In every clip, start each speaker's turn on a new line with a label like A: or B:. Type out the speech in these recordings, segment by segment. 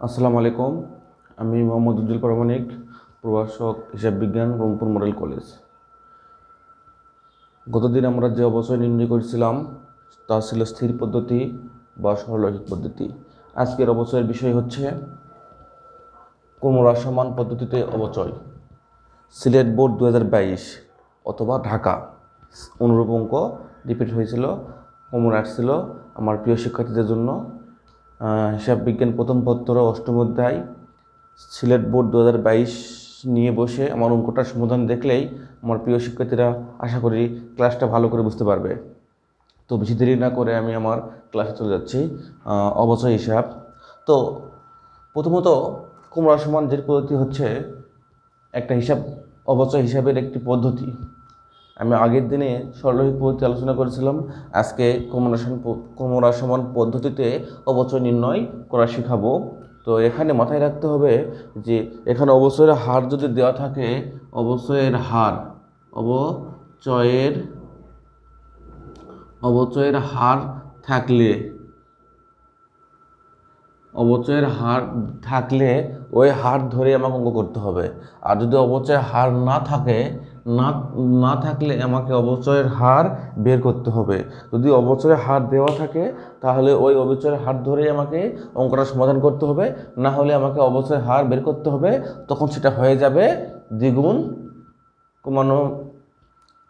A: আসসালামু আলাইকুম। আমি মোহাম্মদ উজ্জ্বল প্রামাণিক, প্রভাষক হিসাব বিজ্ঞান, রংপুর মডেল কলেজ। গতদিন আমরা যে অবচয় নির্ণয় করেছিলাম তা ছিল স্থির পদ্ধতি বা সরলরৈখিক পদ্ধতি। আজকের অবচয়ের বিষয় হচ্ছে ক্রমহ্রাসমান সমান পদ্ধতিতে অবচয়। সিলেট বোর্ড 2022 অথবা ঢাকা অনুরূপ অঙ্ক রিপিট হয়েছিল, কমন আসছিল আমার প্রিয় শিক্ষার্থীদের জন্য। হিসাব বিজ্ঞান প্রথম পত্র অষ্টম অধ্যায় সিলেট বোর্ড 2022 নিয়ে বসে আমার অঙ্কটার সমাধান দেখলেই আমার প্রিয় শিক্ষার্থীরা আশা করি ক্লাসটা ভালো করে বুঝতে পারবে। তো বেশি দেরি না করে আমি আমার ক্লাসে চলে যাচ্ছি। অবচয় হিসাব। তো প্রথমত ক্রমহ্রাসমান সমান যে পদ্ধতি হচ্ছে একটা হিসাব, অবচয় হিসাবের একটি পদ্ধতি। আমি আগের দিনে সরলরৈখিক পদ্ধতি আলোচনা করেছিলাম। আজকে ক্রমহ্রাসমান সমান পদ্ধতিতে অবচয় নির্ণয় করা শেখাবো। তো এখানে মাথায় রাখতে হবে যে এখানে অবচয়ের হার যদি দেওয়া থাকে, অবচয়ের হার অবচয়ের হার থাকলে ওই হার ধরে আমাকে অঙ্ক করতে হবে। আর যদি অবচয়ের হার না থাকলে আমাকে অবচয়ের হার বের করতে হবে। যদি অবচয়ের হার দেওয়া থাকে তাহলে ওই অবচয়ের হার ধরেই আমাকে অঙ্কটা সমাধান করতে হবে, না হলে আমাকে অবচয়ের হার বের করতে হবে। তখন সেটা হয়ে যাবে দ্বিগুণ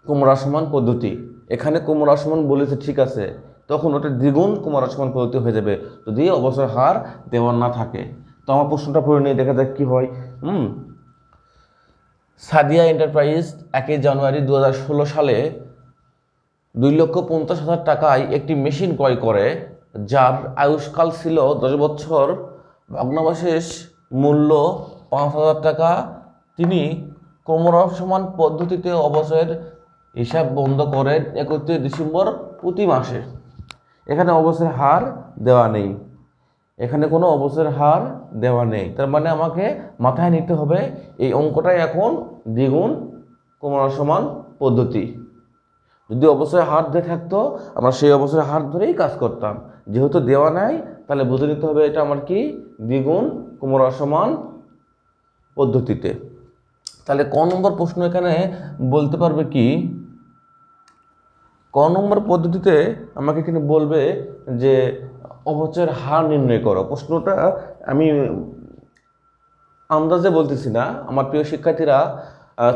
A: ক্রমহ্রাসমান পদ্ধতি। এখানে ক্রমহ্রাসমান বলেছে, ঠিক আছে, তখন ওটা দ্বিগুণ ক্রমহ্রাসমান পদ্ধতি হয়ে যাবে যদি অবচয়ের হার দেওয়া না থাকে। তো আমার প্রশ্নটা পড়ে নিয়ে দেখা যাক কি হয়। সাদিয়া এন্টারপ্রাইজ 1 জানুয়ারি 2016 সালে 2,50,000 টাকায় একটি মেশিন ক্রয় করে, যার আয়ুষ্কাল ছিল 10 বছর, ভগ্নাবশেষ মূল্য 5,000 টাকা। তিনি ক্রমহ্রাসমান পদ্ধতিতে অবচয়ের হিসাব বন্ধ করেন 31 ডিসেম্বর প্রতি মাসে। এখানে অবচয়ের হার দেওয়া নেই, এখানে কোনো অবচয়ের হার দেওয়া নেই। তার মানে আমাকে মাথায় নিতে হবে এই অঙ্কটাই এখন দ্বিগুণ ক্রমহ্রাসমান পদ্ধতি। যদি অবচয়ের হার দিয়ে থাকতো আমরা সেই অবচয়ের হার ধরেই কাজ করতাম। যেহেতু দেওয়া নাই তাহলে বুঝে নিতে হবে এটা আমার কি দ্বিগুণ ক্রমহ্রাসমান পদ্ধতিতে। তাহলে ক নম্বর প্রশ্ন এখানে বলতে পারবে কি, ক নম্বর পদ্ধতিতে আমাকে এখানে বলবে যে অবচয়ের হার নির্ণয় করো। প্রশ্নটা আমি আন্দাজে বলতেছি না, আমার প্রিয় শিক্ষার্থীরা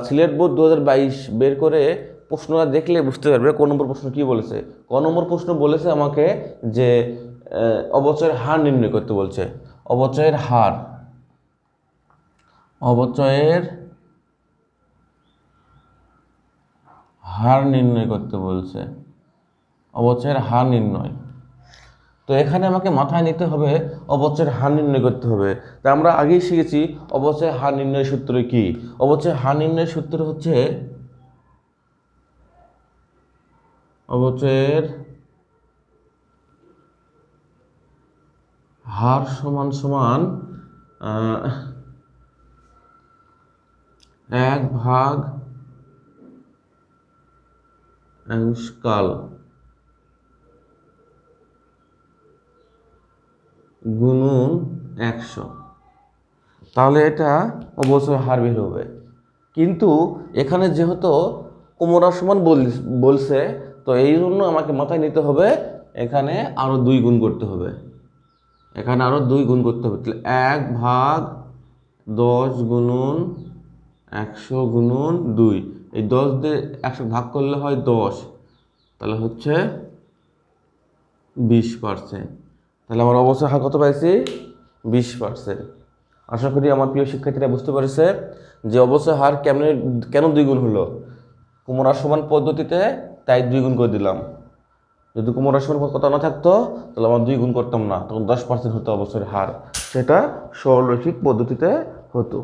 A: সিলেট বোর্ড 2022 বের করে প্রশ্নটা দেখলে বুঝতে পারবে ক নম্বর প্রশ্ন কি বলেছে। ক নম্বর প্রশ্ন বলেছে আমাকে যে অবচয়ের হার নির্ণয় করতে বলছে। অবচয়ের হার নির্ণয় করতে বলছে, অবচয়ের হার নির্ণয়। তো এখানে আমাকে মাথায় নিতে হবে অবচয়ের হার নির্ণয় করতে হবে। তা আমরা আগেই শিখেছি অবচয়ের হার নির্ণয়ের সূত্র কি। অবচয়ের হার নির্ণয়ের সূত্র হচ্ছে অবচয়ের হার সমান সমান 1/আয়ুষ্কাল গুণন 100। তাহলে এটা অবচয়ের হার বের হবে। কিন্তু এখানে যেহেতু ক্রমহ্রাসমান বলছে, তো এই জন্য আমাকে মাথায় নিতে হবে এখানে আরও 2 গুণ করতে হবে। এখানে আরও 2 গুণ করতে হবে। তাহলে 1/10 গুণন 100 গুণন 2, এই 10 দিয়ে 100 ভাগ করলে হয় 10, তাহলে হচ্ছে 20%। তাহলে আমার অবচয়ের হার কত পাইছি? 20%। আশা করি আমার প্রিয় শিক্ষার্থীরা বুঝতে পেরেছে যে অবচয়ের হার কেন 2 গুণ হলো। ক্রমহ্রাসমান পদ্ধতিতে তাই 2 গুণ করে দিলাম। যদি ক্রমহ্রাসমান কথা না থাকতো তাহলে আমার 2 গুণ করতাম না, তখন 10% হতো অবচয়ের হার, সেটা সরলরৈখিক পদ্ধতিতে হতো।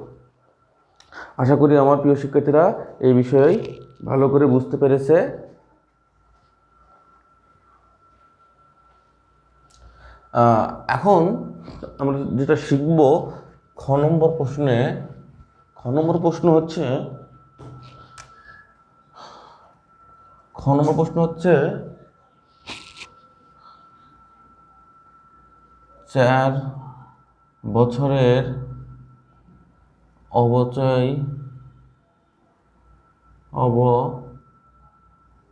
A: আশা করি আমার প্রিয় শিক্ষার্থীরা এই বিষয়ে ভালো করে বুঝতে পেরেছে। এখন আমরা যেটা শিখব খ নম্বর প্রশ্ন হচ্ছে 4 বছরের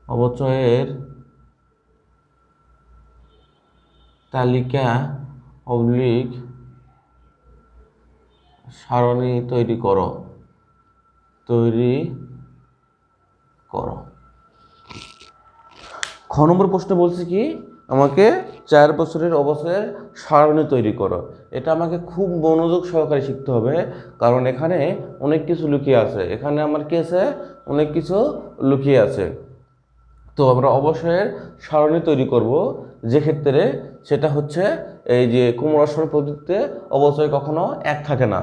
A: অবচয়ের তালিকা অবলিক সারণী তৈরি করো। খ নম্বর প্রশ্ন বলছে কি, আমাকে 4 বছরের অবচয়ের সারণী তৈরি করো। এটা আমাকে খুব মনোযোগ সহকারে শিখতে হবে, কারণ এখানে অনেক কিছু লুকিয়ে আছে। এখানে আমার কি আছে, অনেক কিছু লুকিয়ে আছে। তো আমরা অবশ্যই সারণী তৈরি করব, যে ক্ষেত্রে সেটা হচ্ছে এই যে কুমোরাসন পদ্ধতিতে অবচয় কখনো এক থাকে না।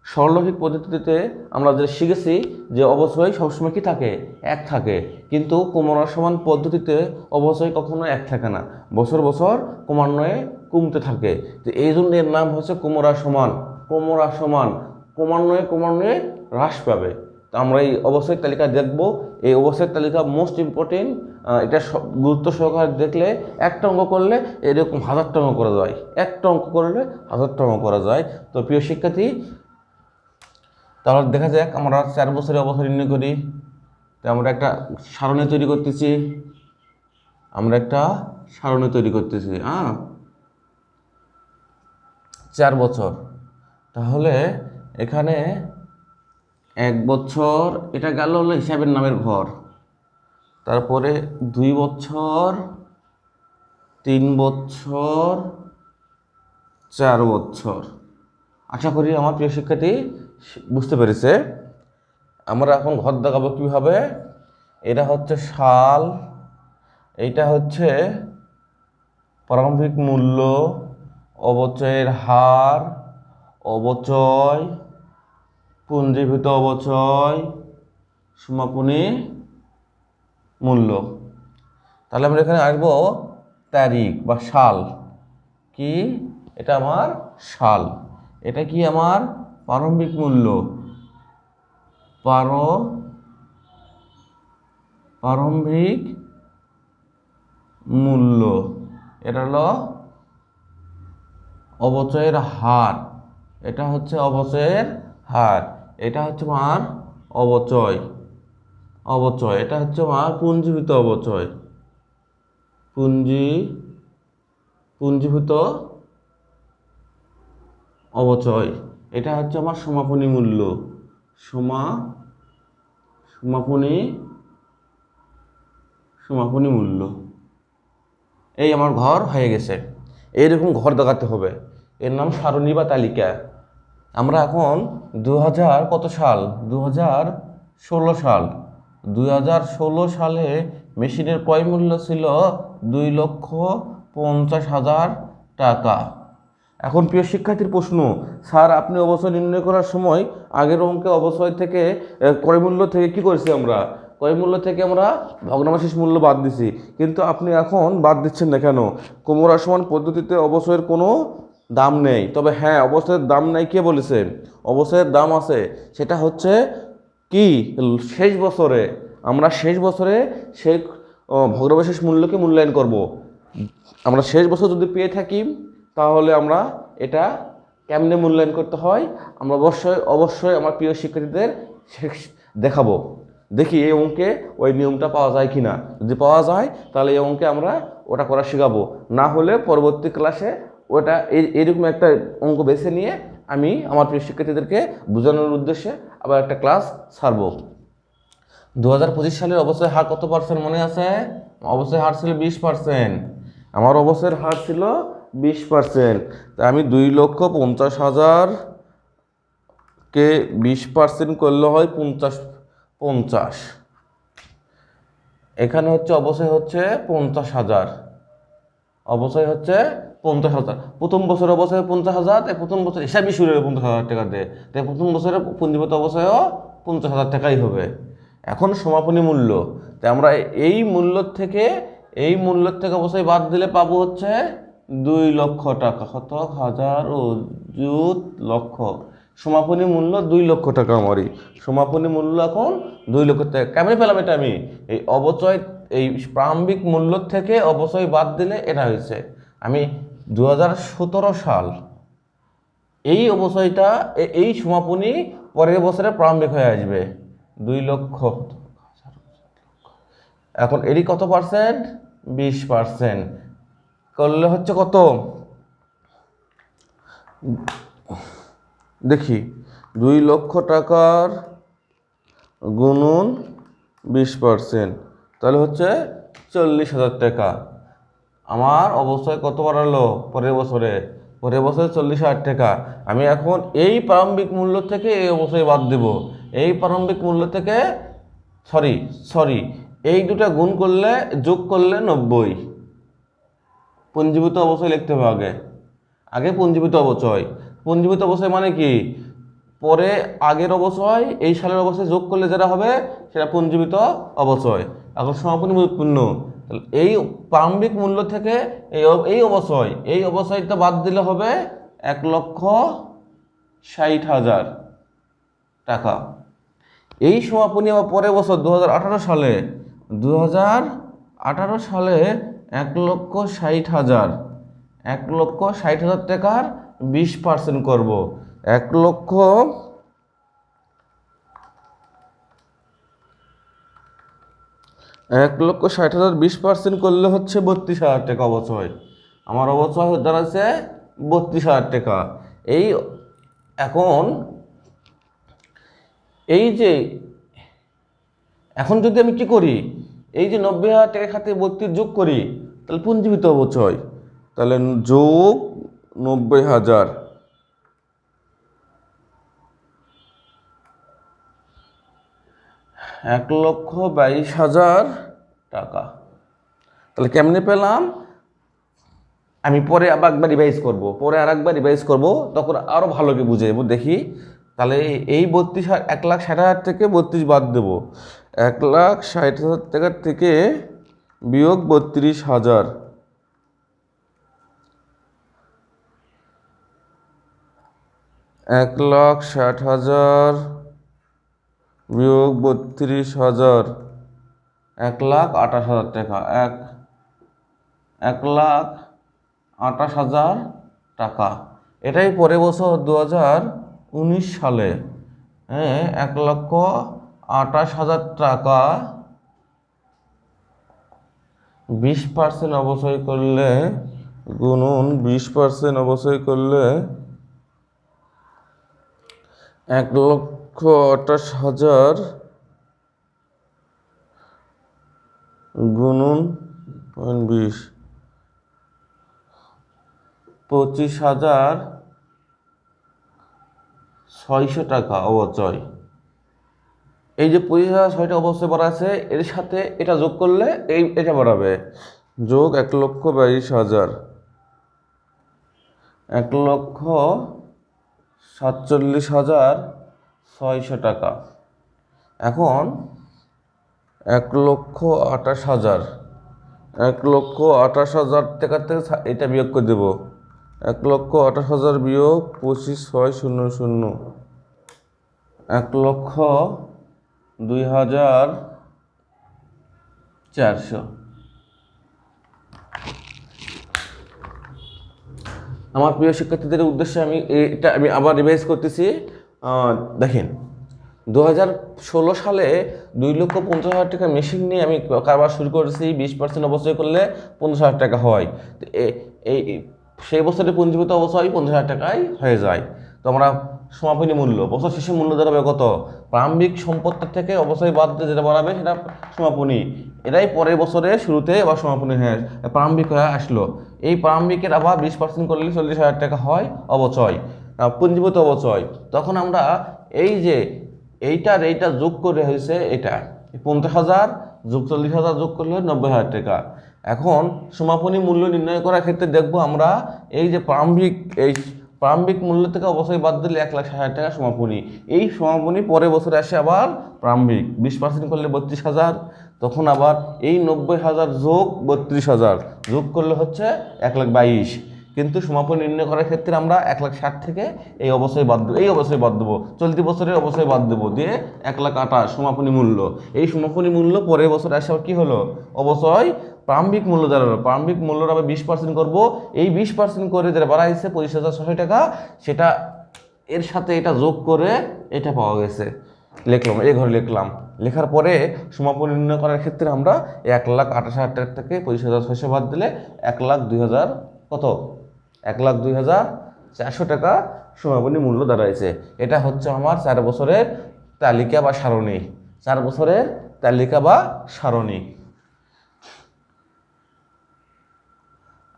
A: সরলরৈখিক পদ্ধতিতে আমরা যে শিখেছি যে অবচয় সবসময় কি থাকে, এক থাকে, কিন্তু ক্রমহ্রাসমান পদ্ধতিতে অবচয় কখনো এক থাকে না, বছর বছর ক্রমান্বয়ে কমতে থাকে। তো এই জন্য এর নাম হচ্ছে ক্রমহ্রাসমান। ক্রমান্বয়ে হ্রাস পাবে। তো আমরা এই অবচয়ের তালিকা দেখব। এই অবচয়ের তালিকা মোস্ট ইম্পর্টেন্ট। এটা গুরুত্ব সহকারে দেখলে একটা অঙ্ক করলে এরকম 1000টা অঙ্ক করা যায়, একটা অঙ্ক করলে 1000টা অঙ্ক করা যায়। তো প্রিয় শিক্ষার্থী, তাহলে দেখা যাক আমরা 4 বছরের অবস্থা নির্ণয় করি। তো আমরা একটা সারণী তৈরি করতেছি। 4 বছর, তাহলে এখানে 1 বছর, এটা গেল হলো হিসাবের নামের ঘর। তারপরে 2 বছর, 3 বছর, 4 বছর। আশা করি আমার প্রিয় শিক্ষার্থী বুঝতে পেরেছে। আমরা এখন ঘর দেখাবো কীভাবে। এটা হচ্ছে সাল, এইটা হচ্ছে প্রারম্ভিক মূল্য, অবচয়ের হার, অবচয়, পুঞ্জীভূত অবচয়, সমাপনী মূল্য। তাহলে আমরা এখানে আসবো তারিখ বা সাল। কি এটা আমার সাল, এটা কি আমার প্রারম্ভিক মূল্য, প্রারম্ভিক মূল্য। এটা হলো অবচয়ের হার, এটা হচ্ছে অবচয়ের হার। এটা হচ্ছে আমার অবচয়, এটা হচ্ছে আমার পুঞ্জীভূত অবচয়, পুঞ্জীভূত অবচয়। এটা হচ্ছে আমার সমাপনী মূল্য, সমাপনী মূল্য। এই আমার ঘর হয়ে গেছে। এইরকম ঘর দেখাতে হবে, এর নাম সারণী বা তালিকা। আমরা এখন 2000 কত সাল, 2016 সাল। 2016 সালে মেশিনের ক্রয় মূল্য ছিল 2,50,000 টাকা। এখন প্রিয় শিক্ষার্থীর প্রশ্ন, স্যার আপনি অবচয় নির্ণয় করার সময় আগের অঙ্কে অবচয় থেকে ক্রয় মূল্য থেকে কি করেছি, আমরা ক্রয় মূল্য থেকে আমরা ভগ্নাবশেষ মূল্য বাদ দিছি, কিন্তু আপনি এখন বাদ দিচ্ছেন না কেন? ক্রমহ্রাসমান পদ্ধতিতে অবচয়ের কোনো দাম নেই। তবে হ্যাঁ, অবচয়ের দাম নেই কে বলেছে? অবচয়ের দাম আছে, সেটা হচ্ছে কি শেষ বছরে, আমরা শেষ বছরে সেই ভগ্নাবশেষ মূল্যকে মূল্যায়ন করব। আমরা শেষ বছর যদি পেয়ে থাকি তাহলে আমরা এটা কেমনে মূল্যায়ন করতে হয় আমরা অবশ্যই আমার প্রিয় শিক্ষার্থীদের দেখাবো। দেখি এই অঙ্কে ওই নিয়মটা পাওয়া যায় কি না। যদি পাওয়া যায় তাহলে এই অঙ্কে আমরা ওটা করা শেখাবো, না হলে পরবর্তী ক্লাসে ওটা এইরকম একটা অঙ্ক বেছে নিয়ে আমি আমার প্রিয় শিক্ষার্থীদেরকে বোঝানোর উদ্দেশ্যে আবার একটা ক্লাস ছাড়বো। 2025 সালের অবচয়ের হার কত পার্সেন্ট মনে আছে? অবচয়ের হার ছিল 20%। আমার অবচয়ের হার ছিল 20%। তা আমি 2,50,000 কে 20% করলে হয় 50। এখানে হচ্ছে অবচয় হচ্ছে 50,000, অবচয় হচ্ছে 50,000। প্রথম বছর অবচয় 50,000, তাই প্রথম বছর হিসাবই শুরু হবে 50,000 টাকা দিয়ে, তাই প্রথম বছরে পুঞ্জীভূত অবচয়ও 50,000 টাকাই হবে। এখন সমাপনী মূল্য, তাই আমরা এই মূল্য থেকে অবশ্যই বাদ দিলে পাবো হচ্ছে 2 লক্ষ টাকা। কত? 1000 ও লক্ষ। সমাপনী মূল্য 2 লক্ষ টাকা। আমারই সমাপনী মূল্য এখন 2 লক্ষ টাকা। কেমন পেলাম এটা? আমি এই অবচয় এই প্রারম্ভিক মূল্য থেকে অবচয় বাদ দিলে এটা হয়েছে। আমি 2017 সাল, এই অবচয়টা এই সমাপনী পরের বছরে প্রারম্ভিক হয়ে আসবে 2 লক্ষ। এখন এরই কত পার্সেন্ট? 20% করলে হচ্ছে কত দেখি, 2 লক্ষ টাকার গুণন 20%, তাহলে হচ্ছে 40,000 টাকা। আমার অবশ্যই কত বাড়ালো পরের বছরে? পরের বছরে 40,000 টাকা। আমি এখন এই প্রারম্ভিক মূল্য থেকে এই অবশ্যই বাদ দেব। এই প্রারম্ভিক মূল্য থেকে সরি এই দুটো গুণ করলে, যোগ করলে 90। পঞ্জীভূত অবশ্যই লিখতে হবে আগে পঞ্জীভূত অবচয়। পঞ্জীভূত অবচয় মানে কি? পরে আগের অবচয় এই সালের অবচয় যোগ করলে যেটা হবে সেটা পঞ্জীভূত অবচয়। এখন সমাপনী উৎপন্ন, এই প্রারম্ভিক মূল্য থেকে এই অবচয়টা বাদ দিলে হবে 1,60,000 টাকা। এই সমাপনী আবার পরের বছর 2018 সালে 1,60,000 টাকার 20% করব। 1,60,000 20% করলে হচ্ছে 32,000 টাকা অবচয়। আমার অবচয় দাঁড়াচ্ছে 32,000 টাকা। এখন যদি আমি কি করি, এই যে 90,000 টাকার খাতে 32 যোগ করি, তাহলে পুঞ্জীভূত অবচয়, তাহলে যোগ 90,000, 1,22,000 টাকা। তাহলে কেমনে পেলাম? আমি পরে আবার একবার রিভাইজ করব, তখন আরও ভালো করে বুঝে যাবো। দেখি তাহলে এই 1,60,000 থেকে 32 বাদ দেবো। 1,60,000 টাকার থেকে বিয়োগ 32,000, 1,60,000 বিয়োগ 32,000, 1,28,000 টাকা। 1,28,000 টাকা। এটাই পরের বছর 2019 সালে 1,28,000 টাকা 20% অবচয় করলে, গুণন 20% অবচয় করলে 1,28,000 গুণন 20, 25,600 টাকা অবচয়। এই যে 25,600 অবচয় বাড়াচ্ছে, এর সাথে এটা যোগ করলে এটা বাড়াবে, যোগ 1,22,000, 1,47,600 টাকা। এখন 1,28,000, 1,28,000 টাকা থেকে এটা বিয়োগ করে দেবো। 1,28,000 বিয়োগ 25,600, 1,02,400। আমার প্রিয় শিক্ষার্থীদের উদ্দেশ্যে আমি আবার রিভাইজ করতেছি। দেখেন, 2016 সালে 2,50,000 টাকা মেশিন নিয়ে আমি কারবার শুরু করেছি। 20% অবচয় করলে 50,000 টাকা হয়। সেই বছরে পুঞ্জীভূত অবচয় 50,000 টাকায় হয়ে যায়। তো আমরা সমাপনী মূল্য, বছর শেষে মূল্য দাঁড়াবে কত? প্রারম্ভিক সম্পত্তির থেকে অবচয় বাদ দিয়ে যেটা বাড়াবে সেটা সমাপনী। এটাই পরের বছরের শুরুতে আবার সমাপনী হয়ে প্রারম্ভিক হয়ে আসলো। এই প্রারম্ভিকের আবার 20% করলে 40,000 টাকা হয় অবচয়, পুঞ্জীভূত অবচয়। তখন আমরা এই যে এইটা যোগ করে হয়েছে, এটা 50,000 যোগ 40,000 যোগ করলে 90,000 টাকা। এখন সমাপনী মূল্য নির্ণয় করার ক্ষেত্রে দেখব আমরা এই যে প্রারম্ভিক মূল্য থেকে অবশ্যই বাদ দিলে 1,60,000 টাকা সমাপনী। এই সমাপনী পরের বছরে আসে আবার প্রারম্ভিক 20% করলে 32,000, তখন আবার এই 90,000 যোগ 32,000 যোগ করলে হচ্ছে 1,22,000। কিন্তু সমাপনী নির্ণয় করার ক্ষেত্রে আমরা 1,60,000 থেকে এই অবশ্যই বাদ দেবো, এই অবশ্যই বাদ দেবো, চলতি বছরের অবশ্যই বাদ দেবো, দিয়ে 1,28,000 সমাপনী মূল্য। এই সমাপনী মূল্য পরের বছর আসে আবার কী হলো, অবশ্যই প্রারম্ভিক মূল্য দাঁড়ালো। প্রারম্ভিক মূল্যর আবার 20% করবো, এই 20% করে যেটা বাড়া হয়েছে 25,600 টাকা, সেটা এর সাথে এটা যোগ করে এটা পাওয়া গেছে, লিখলাম, এই ঘরে লিখলাম। লেখার পরে সমাপনী নির্ণয় করার ক্ষেত্রে আমরা 1,28,000 টাকা থেকে 25,600 বাদ দিলে 1,02,000 কত, 1,02,400 টাকা সমাপনী মূল্য দাঁড়াইছে। এটা হচ্ছে আমার 4 বছরের তালিকা বা সারণী, 4 বছরের তালিকা বা সারণী।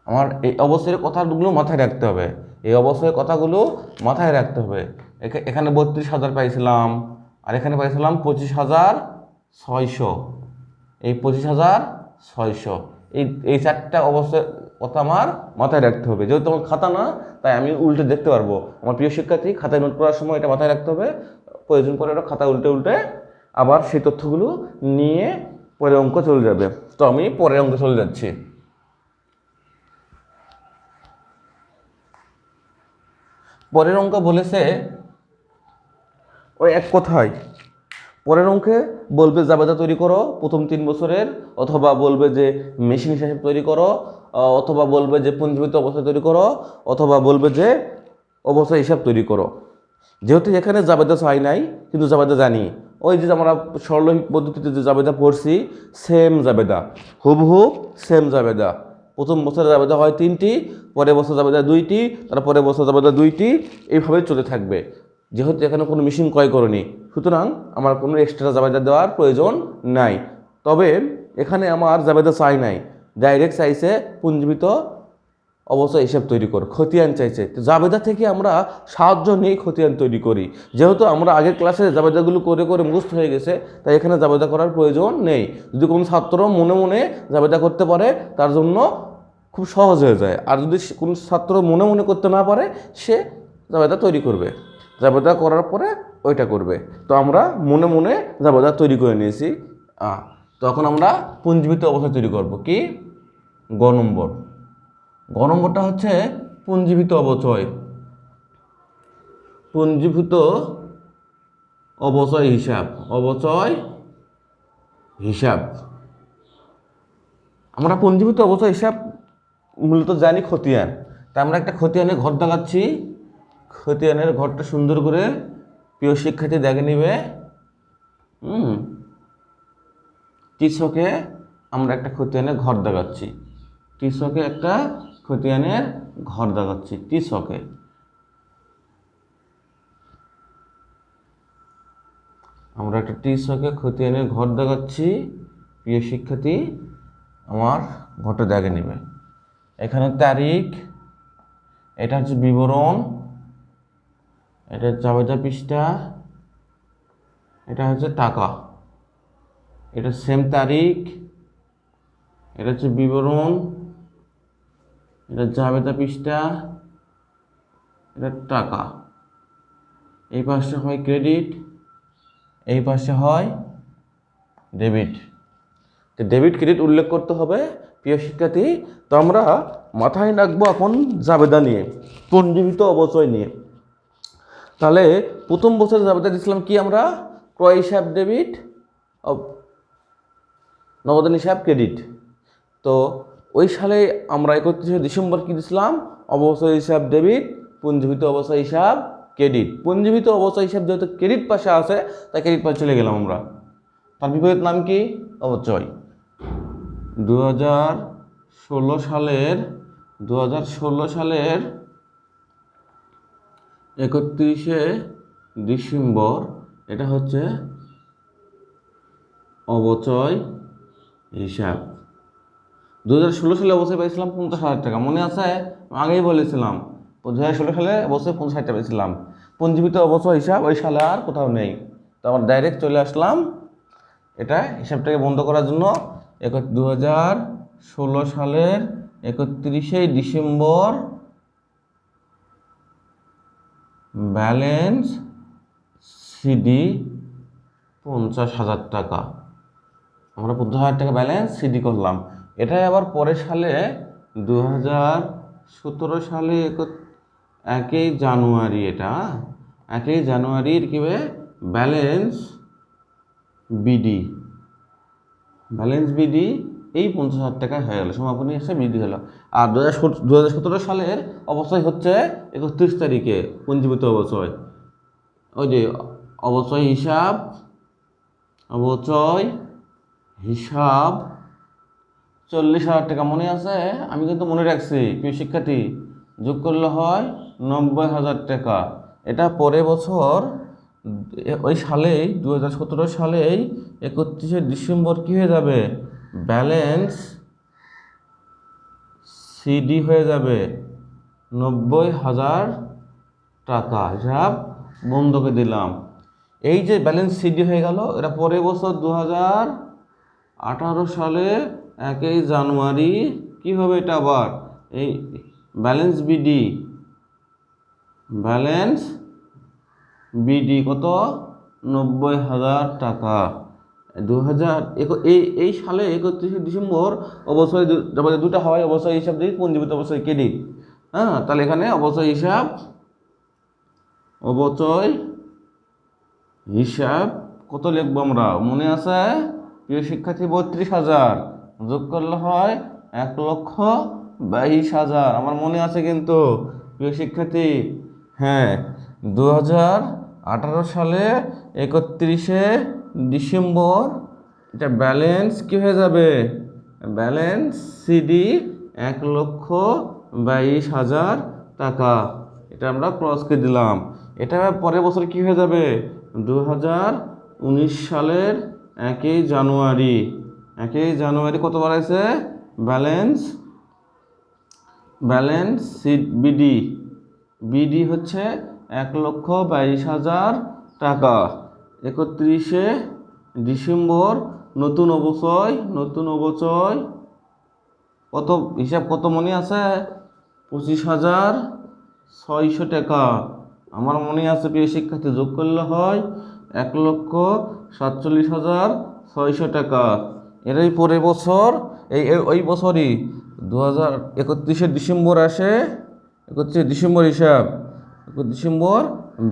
A: আমার এই অবস্থায় কথাগুলো মাথায় রাখতে হবে, এই অবস্থায় কথাগুলো মাথায় রাখতে হবে। এখানে 32,000 পাইছিলাম, আর এখানে পাইছিলাম 25,600, এই 25,600, এই 4টা অবস্থায় কথা আমার মাথায় রাখতে হবে। যেহেতু আমার খাতা না, তাই আমি উল্টে দেখতে পারবো। আমার প্রিয় শিক্ষার্থী, খাতায় নোট করার সময় এটা মাথায় রাখতে হবে, প্রয়োজন পড়ে ওটা খাতা উল্টে উল্টে আবার সেই তথ্যগুলো নিয়ে পরের অঙ্ক চলে যাবে। তো আমি পরের অঙ্ক চলে যাচ্ছি। পরের অঙ্ক বলেছে ওই এক কথায়, পরের অঙ্কে বলবে জাবেদা তৈরি করো প্রথম 3 বছরের, অথবা বলবে যে মেশিন হিসাব তৈরি করো, অথবা বলবে যে পুঞ্জীভূত অবস্থা তৈরি করো, অথবা বলবে যে অবস্থা হিসাব তৈরি করো। যেহেতু এখানে জাবেদা চাই নাই, কিন্তু জাবেদা জানি, ওই যে আমরা সরলরৈখিক পদ্ধতিতে যে জাবেদা পড়ছি, সেম জাবেদা, হুবহুব সেম জাবেদা। প্রথম বছরে জাবেদা হয় 3টি, পরের বছর জাবেদা 2টি, তারপরের বছর জাবেদা 2টি, এইভাবে চলে থাকবে। যেহেতু এখানে কোনো মেশিন ক্রয় করিনি, সুতরাং আমার কোনো এক্সট্রা জাবেদা দেওয়ার প্রয়োজন নাই। তবে এখানে আমার জাবেদা চাই নাই, ডাইরেক্ট চাইছে পুঞ্জীভূত অবস্থা হিসাব তৈরি কর, খতিয়ান চাইছে। তো জাবেদা থেকে আমরা সাহায্য নিয়ে খতিয়ান তৈরি করি। যেহেতু আমরা আগের ক্লাসে জাবেদাগুলো করে করে মুখস্থ হয়ে গেছে, তাই এখানে জাবেদা করার প্রয়োজন নেই। যদি কোনো ছাত্র মনে মনে জাবেদা করতে পারে, তার জন্য খুব সহজ হয়ে যায়। আর যদি কোনো ছাত্র মনে মনে করতে না পারে, সে জাবেদা তৈরি করবে, জাবেদা করার পরে ওইটা করবে। তো আমরা মনে মনে জাবেদা তৈরি করে নিয়েছি। তখন আমরা পুঞ্জীভূত অবস্থা তৈরি করব। কি গ নম্বর, গ নম্বরটা হচ্ছে পুঞ্জীভূত অবচয়, পুঞ্জীভূত অবচয় হিসাব, অবচয় হিসাব। আমরা পুঞ্জীভূত অবচয় হিসাব মূলত জানি খতিয়ান, তা আমরা একটা খতিয়ানের ঘর দেখাচ্ছি। খতিয়ানের ঘরটা সুন্দর করে প্রিয় শিক্ষার্থী দেখে নিবে। টিসকে আমরা একটা খতিয়ানের ঘর দেখাচ্ছি, টিসকে একটা খতিয়ানের ঘর দেখাচ্ছি, টিসকে। আমরা একটা টিসকে খতিয়ানের ঘর দেখাচ্ছি, প্রিয় শিক্ষার্থী আমার ঘরটা দেখে নেবে। এখানে তারিখ, এটা হচ্ছে বিবরণ, এটা জাবেদা পৃষ্ঠা, এটা হচ্ছে টাকা, এটা সেম তারিখ, এটা হচ্ছে বিবরণ, এটা জাবেদা পৃষ্ঠা, এটা টাকা। এই পাশে হয় ক্রেডিট, এই পাশে হয় ডেবিট। তো ডেবিট ক্রেডিট উল্লেখ করতে হবে প্রিয় শিক্ষার্থী। তো আমরা মাথায় রাখবো এখন জাবেদা নিয়ে, পুঞ্জীভূত অবচয় নিয়ে। তাহলে প্রথম বছরে জাবেদা দিয়েছিলাম কি আমরা, ক্রয় হিসাব ডেবিট, নগদান হিসাব ক্রেডিট। তো ওই সালে আমরা 31শে ডিসেম্বর কি দিয়েছিলাম, অবচয় হিসাব ডেবিট, পুঞ্জীভূত অবচয় হিসাব ক্রেডিট। পুঞ্জীভূত অবচয় হিসাব যেহেতু ক্রেডিট পাশে আছে, তাই ক্রেডিট পাশে চলে গেলাম আমরা। তার বিপরীত নাম কি, অবচয়। 2016 সালের 31শে ডিসেম্বর, এটা হচ্ছে অবচয় হিসাব। 2016 সালে অবশ্যই পাইছিলাম 50,000 টাকা, মনে আছে? আগেই বলেছিলাম 2016 সালে অবশ্যই 50,000 টাকা পেয়েছিলাম। পুঞ্জীভূত অবচয় হিসাব ওই সালে আর কোথাও নেই, তো আমরা ডাইরেক্ট চলে আসলাম এটা হিসাবটাকে বন্ধ করার জন্য। 2016 সালের 31শে ডিসেম্বর ব্যালেন্স সিডি 50,000 টাকা। আমরা 50,000 টাকা ব্যালেন্স সিডি করলাম। এটাই আবার পরের সালে সালে 1 জানুয়ারি, এটা 1 জানুয়ারির কি হবে ব্যালেন্স বিডি, ব্যালেন্স বিডি এই 50,000 টাকা হয়ে গেল, সমাপনী এসে বিডি হলো। আর 2017 সালের অবশ্যই হচ্ছে 31 তারিখে পঞ্জীভূত অবচয়, ওই যে অবচয় হিসাব, অবচয় হিসাব 40,000 টাকা মনে আছে, আমি কিন্তু মনে রাখছি প্রিয় শিক্ষার্থী, যোগ করলে হয় 90,000 টাকা। এটা পরের বছর ওই সালেই 2017 সালেই 31শে ডিসেম্বর কী হয়ে যাবে, ব্যালেন্স সিডি হয়ে যাবে 90,000 টাকা, হিসাব বন্ধকে দিলাম। এই যে ব্যালেন্স সিডি হয়ে গেল, এটা পরের বছর 2018 সালে 1 জানুয়ারি কি হবে, এটা আবার এই ব্যালেন্স বিডি, ব্যালেন্স বিডি কত 90,000 টাকা। 2000 এই সালে 31শে ডিসেম্বর অবশ্যই দুটা হয়, অবশ্যই হিসাব দিই, পঞ্জীভূত অবশ্যই ক্রেডিট। হ্যাঁ, তাহলে এখানে অবশ্যই হিসাব, অবচয় হিসাব কত লিখবো আমরা, মনে আছে প্রিয় শিক্ষার্থী, 32,000 যোগ করলে হয় 1,22,000, আমার মনে আছে কিন্তু প্রিয় শিক্ষার্থী। হ্যাঁ, 2018 সালে 31শে ডিসেম্বর এটা ব্যালেন্স কি হয়ে যাবে, ব্যালেন্স সিডি 1,22,000 টাকা, এটা আমরা ক্রসকে দিলাম। এটা পরের বছর কি হয়ে যাবে, 2019 সালের 1 জানুয়ারি, 1 জানুয়ারি কত বাড়াইছে, ব্যালেন্স, ব্যালেন্স বিডি, বিডি হচ্ছে 1,22,000 টাকা। 31শে ডিসেম্বর নতুন অবচয়, নতুন অবচয় কত, হিসাব কত মনে আছে, 25,600 টাকা, আমার মনে আছে প্রিয় শিক্ষার্থী, যোগ করলে হয় 1,47,600 টাকা। এরই পরের বছর ওই বছরই 31শে ডিসেম্বর আসে, 31শে ডিসেম্বর হিসাব, 31 December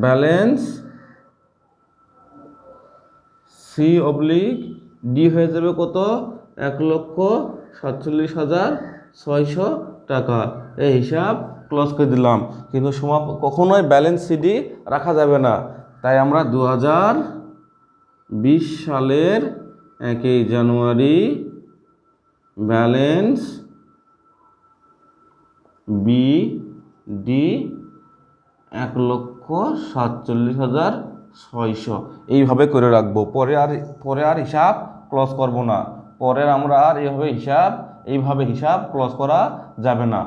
A: balance C oblique D হয়ে যাবে কত, 1,47,600 টাকা। এই হিসাব ক্লোজ করে দিলাম। কিন্তু কখনোই ব্যালেন্স সিডি রাখা যাবে না, তাই আমরা 2020 সালের 1 জানুয়ারি ব্যালেন্স বিডি 1,47,600 এইভাবে করে রাখবো। পরে আর হিসাব ক্লোজ করব না, পরের আমরা আর এইভাবে হিসাব ক্লোজ করা যাবে না।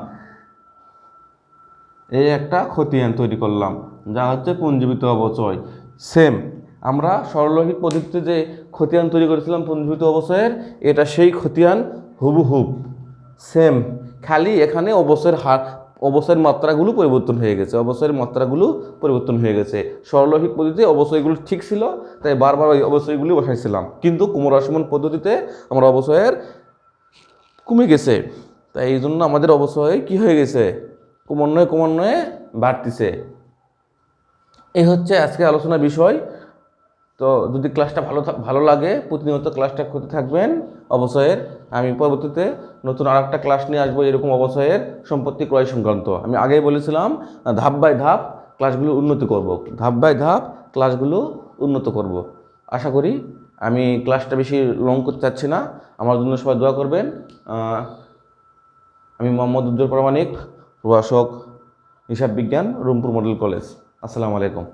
A: এই একটা খতিয়ান তৈরি করলাম, যা হচ্ছে পুঞ্জীভূত অবচয়। সেম আমরা সরলরৈখিক পদ্ধতিতে যে খতিয়ান তৈরি করেছিলাম পুঞ্জীভূত অবচয়ের, এটা সেই খতিয়ান হুবহুব সেম, খালি এখানে অবচয়ের মাত্রাগুলো পরিবর্তন হয়ে গেছে, অবচয়ের মাত্রাগুলো পরিবর্তন হয়ে গেছে। সরলরৈখিক পদ্ধতিতে অবচয়গুলো ঠিক ছিল, তাই বারবার ওই অবচয়গুলি বসাইছিলাম, কিন্তু ক্রমহ্রাসমান পদ্ধতিতে আমরা অবচয়ের কমে গেছে, তাই এই জন্য আমাদের অবচয় কি হয়ে গেছে, ক্রমান্বয়ে বাড়তিছে। এই হচ্ছে আজকে আলোচনার বিষয়। তো যদি ক্লাসটা ভালো লাগে, প্রতিনিয়ত ক্লাসটা করতে থাকবেন অবচয়ের। আমি পরবর্তীতে নতুন আর একটা ক্লাস নিয়ে আসবো, এরকম অবচয়ের সম্পত্তি ক্রয় সংক্রান্ত। আমি আগেই বলেছিলাম ধাপ বাই ধাপ ক্লাসগুলো উন্নতি করব, ধাপ বাই ধাপ ক্লাসগুলো উন্নত করব। আশা করি আমি ক্লাসটা বেশি লং করতে চাচ্ছি না, আমার জন্য সবাই দোয়া করবেন। আমি মোহাম্মদ উজ্জ্বল প্রামাণিক, প্রভাষক হিসাব বিজ্ঞান, রংপুর মডেল কলেজ। আসসালামু আলাইকুম।